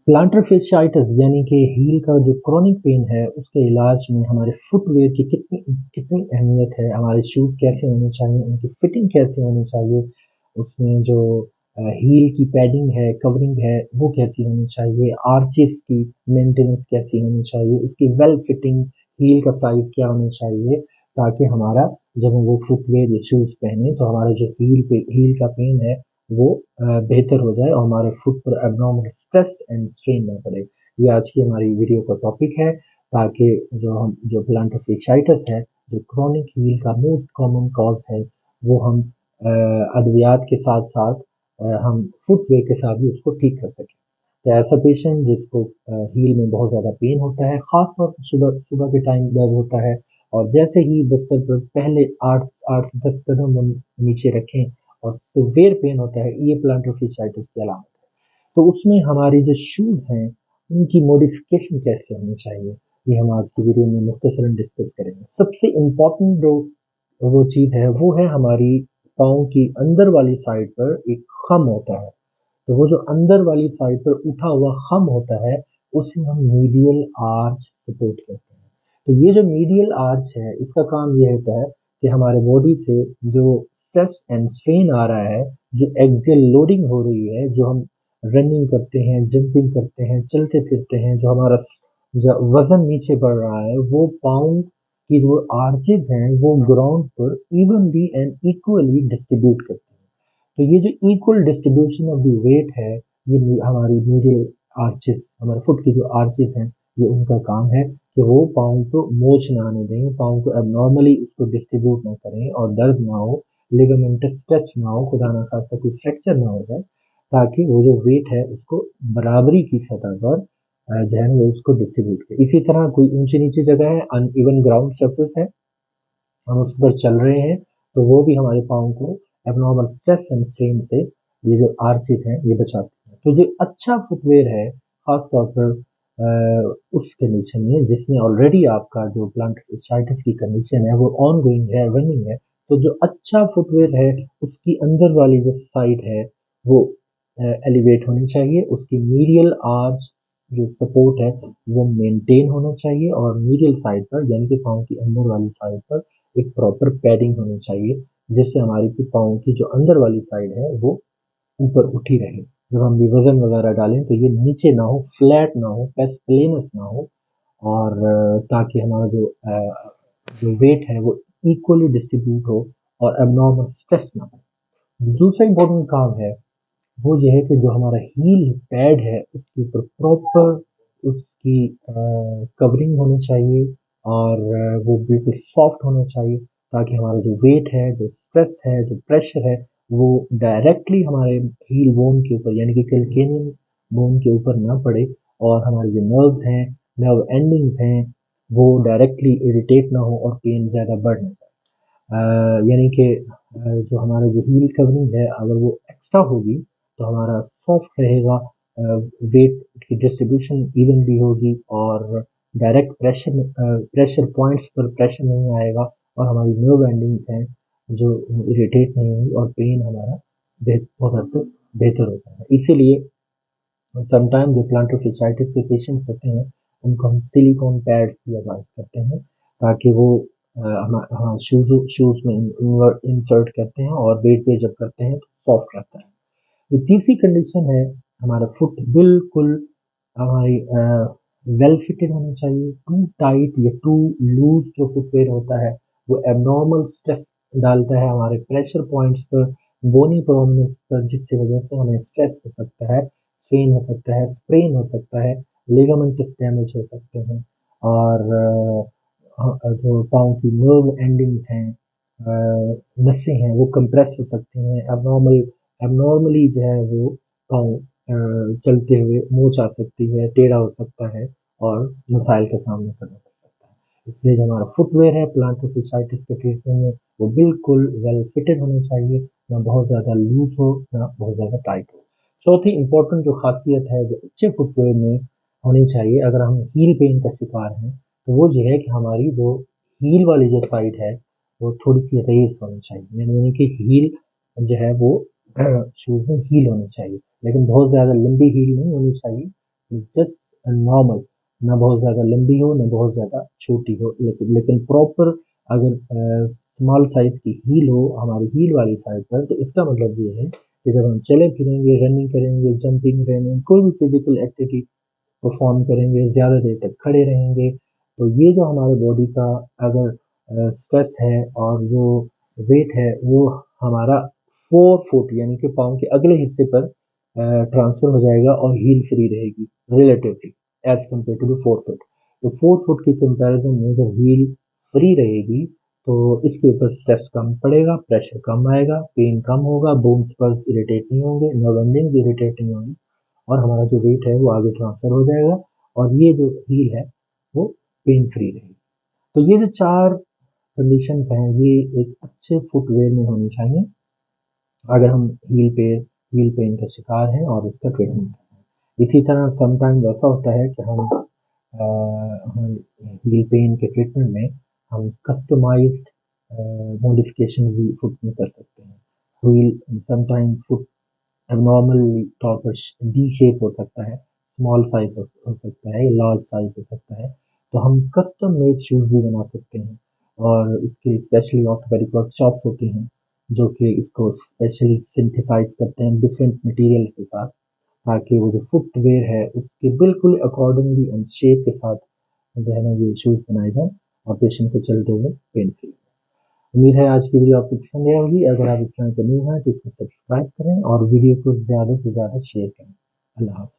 Planter fasciitis यानी कि heal का जो क्रॉनिक पेन है उसके इलाज में हमारे फुटवेयर की कितनी कितनी अहमियत है, हमारे शूज़ कैसे होने चाहिए, उनकी फिटिंग कैसे होनी चाहिए, उसमें जो हील की पैडिंग है, कवरिंग है, वो कैसी होनी चाहिए, आर्चेस की मेंटेनेंस कैसी होनी चाहिए, उसकी वेल फिटिंग हील का साइज़ क्या होना चाहिए, ताकि हमारा जब हम वो फुटवेयर या शूज़ पहने तो हमारा जो हील का पेन है वो बेहतर हो जाए और हमारे फुट पर एबनॉर्मल स्ट्रेस एंड स्ट्रेन ना पड़े। ये आज की हमारी वीडियो का टॉपिक है, ताकि जो प्लांटर fasciitis है, जो क्रॉनिक हील का मोस्ट कॉमन कॉज है, वो हम अद्वियात के साथ साथ हम फुटवेयर के साथ भी उसको ठीक कर सकें। तो ऐसा पेशेंट जिसको हील में बहुत ज़्यादा पेन होता है, खास तौर पर सुबह सुबह के टाइम दर्द होता है, और जैसे ही बिस्तर पर पहले 8 से 10 कदम हम नीचे रखें और सिवियर पेन होता है, ये प्लांटर fasciitis की अलामत है। तो उसमें हमारी जो शूज़ हैं, उनकी मॉडिफिकेशन कैसे होनी चाहिए, ये हम आज की वीडियो में मुख्तसरन डिस्कस करेंगे। सबसे इम्पोर्टेंट जो वो चीज़ है, वो है हमारी पाँव की अंदर वाली साइड पर एक खम होता है। तो वो जो अंदर वाली साइड पर उठा हुआ खम होता है, उसे हम मीडियल आर्च सपोर्ट कहते हैं। तो ये जो मीडियल आर्च है, इसका काम ये होता है कि हमारे बॉडी से जो स्ट्रेस एंड स्ट्रेन आ रहा है, जो एक्सियल लोडिंग हो रही है, जो हम रनिंग करते हैं, जंपिंग करते हैं, चलते फिरते हैं, जो हमारा वजन नीचे बढ़ रहा है, वो पाँव की जो आर्चेज हैं, वो ग्राउंड पर इवनली एंड इक्वली डिस्ट्रीब्यूट करते हैं। तो ये जो equal distribution of the weight है, ये हमारी मीडियल आर्चेस, हमारे फुट की जो आर्चेस हैं, ये उनका काम है कि वो पाँव को मोच ना आने दें, पाँव को एबनॉर्मली उसको डिस्ट्रीब्यूट ना करें और दर्द ना हो, लिगामेंटस स्ट्रेच ना हो, खुदा ना खास्ता कोई फ्रैक्चर ना हो जाए, ताकि वो जो वेट है उसको बराबरी की सतह पर जो है ना वो उसको डिस्ट्रीब्यूट करे। इसी तरह कोई ऊंची नीची जगह है, अनइवन ग्राउंड सरफेस है, हम उस पर चल रहे हैं, तो वो भी हमारे पाँव को एबनॉर्मल स्ट्रेस एंड स्ट्रेन से ये जो आर्चेज हैं ये बचाते हैं। तो जो अच्छा फुटवेयर है, खास तौर पर उस कंडीशन में जिसमें ऑलरेडी आपका जो प्लांटर fasciitis की कंडीशन है वो ऑन गोइंग है, रनिंग है, तो जो अच्छा फुटवेयर है उसकी अंदर वाली जो साइड है वो एलिवेट होनी चाहिए, उसकी मीडियल आर्च जो सपोर्ट है वो मेंटेन होना चाहिए, और मीडियल साइड पर यानी कि पाँव की अंदर वाली साइड पर एक प्रॉपर पैडिंग होनी चाहिए, जिससे हमारी पाँव की जो अंदर वाली साइड है वो ऊपर उठी रहे। जब हम भी वजन वगैरह डालें तो ये नीचे ना हो, फ्लैट ना हो, प्लेनस ना हो, और ताकि हमारा जो वेट है वो इक्वली डिस्ट्रीब्यूट हो और एबनॉर्मल स्ट्रेस ना हो। दूसरा इंपॉर्टेंट काम है वो ये है कि जो हमारा हील पैड है उसके ऊपर प्रॉपर उसकी कवरिंग होनी चाहिए, और वो बिल्कुल सॉफ्ट होना चाहिए, ताकि हमारा जो वेट है, जो स्ट्रेस है, जो प्रेशर है, वो डायरेक्टली हमारे हील बोन के ऊपर यानी कि कैल्केनियन बोन के ऊपर ना पड़े, और हमारे जो नर्व्स हैं, नर्व एंडिंग्स हैं, वो डायरेक्टली इरिटेट ना हो और पेन ज़्यादा बढ़ ना जाए। यानी कि जो हमारा जो हील कवरिंग है अगर वो एक्स्ट्रा होगी तो हमारा सॉफ्ट रहेगा, वेट की डिस्ट्रीब्यूशन इवनली होगी, और डायरेक्ट प्रेशर पॉइंट्स पर प्रेशर नहीं आएगा, और हमारी नर्व एंडिंग्स हैं जो इरिटेट नहीं होंगी, और पेन हमारा बहुत हद तक बेहतर होता है। इसीलिए समटाइम जो प्लांटर fasciitis के पेशेंट्स होते हैं उनको हम सिलिकॉन पैड्स की एडवाइस करते हैं, ताकि वो हमारे शूज़ में इंसर्ट करते हैं और बेड पे जब करते हैं तो सॉफ्ट रहता है। तो तीसरी कंडीशन है, हमारा फुट बिल्कुल हमारी वेल फिटेड होना चाहिए। टू टाइट या टू लूज जो फुटवेयर होता है वो एबनॉर्मल स्ट्रेस डालता है हमारे प्रेशर पॉइंट्स पर, बोनी प्रोमिनेंस पर, जिसकी वजह से हमें स्ट्रेस हो सकता है, स्ट्रेन हो सकता है, स्प्रेन हो सकता है, लिगामेंट्स डैमेज हो सकते हैं, और जो पाँव की नर्व एंडिंग्स हैं, नसें हैं, वो कंप्रेस हो सकती हैं, एबनॉर्मली जो है वो पाँव चलते हुए मोच आ सकती है, टेढ़ा हो सकता है, और मसाइल का सामना करना पड़ सकता है। इसलिए जो हमारा फुटवेयर है प्लांटर fasciitis के ट्रीटमेंट में वो बिल्कुल वेल फिटेड होना चाहिए, ना बहुत ज़्यादा लूज हो ना बहुत ज़्यादा टाइट हो। चौथी इम्पोर्टेंट जो खासियत है जो अच्छे फुटवेयर में होनी चाहिए अगर हम हील पेन का शिकार हैं, तो वो ये है कि हमारी जो हील वाली जो साइड है वो थोड़ी सी रेस होनी चाहिए, यानी कि हील जो है वो शूज़ में हील होनी चाहिए, लेकिन बहुत ज़्यादा लंबी हील नहीं होनी चाहिए, जस्ट नॉर्मल, ना बहुत ज़्यादा लंबी हो ना बहुत ज़्यादा छोटी हो, लेकिन प्रॉपर अगर स्मॉल साइज की हील हो हमारी हील वाली साइड पर, तो इसका मतलब ये है कि जब हम चले फिरेंगे, रनिंग करेंगे, जंपिंग, रनिंग, कोई भी फिजिकल एक्टिविटी परफॉर्म करेंगे, ज़्यादा देर तक खड़े रहेंगे, तो ये जो हमारे बॉडी का अगर स्ट्रेस है और जो वेट है वो हमारा 4 फुट यानी कि पाँव के अगले हिस्से पर ट्रांसफर हो जाएगा और हील फ्री रहेगी relatively as compare to the 4 foot. तो 4 फुट की कंपैरिजन में जब हील फ्री रहेगी तो इसके ऊपर स्ट्रेस कम पड़ेगा, प्रेशर कम आएगा, पेन कम होगा, बोन्स पर इरिटेट नहीं होंगे, नर्व एंडिंग इरिटेट नहीं होंगी और हमारा जो वेट है वो आगे ट्रांसफर हो जाएगा और ये जो हील है वो पेन फ्री रहेगी। तो ये जो 4 कंडीशन हैं ये एक अच्छे फुटवेयर में होनी चाहिए अगर हम हील पेन का शिकार हैं और उसका ट्रीटमेंट कर रहे हैं। इसी तरह समटाइम ऐसा होता है कि हम हील पेन के ट्रीटमेंट में हम कस्टमाइज्ड मॉडिफिकेशन भी फुट में कर सकते हैं। व्हील समटाइम फुट एबनॉर्मल तौर पर डी शेप हो सकता है, स्मॉल साइज हो सकता है, लार्ज साइज हो सकता है, तो हम कस्टम मेड शूज़ भी बना सकते हैं और इसके स्पेशली ऑर्थोपेडिक वर्कशॉप्स होती हैं जो कि इसको स्पेशली सिंथेसाइज करते हैं डिफरेंट मटेरियल के साथ ताकि वो जो फुटवेयर है उसके बिल्कुल अकॉर्डिंगली एंड शेप के साथ जो है ना ये शूज़ बनाए जाएं और पेशेंट को चलते हुए पेन फ्री। उम्मीद है आज की वीडियो आपको पसंद आई होगी। अगर आप इस चैनल पर न्यू हैं तो इसको सब्सक्राइब करें और वीडियो को ज़्यादा से ज़्यादा शेयर करें। अल्लाह हाफ़िज़।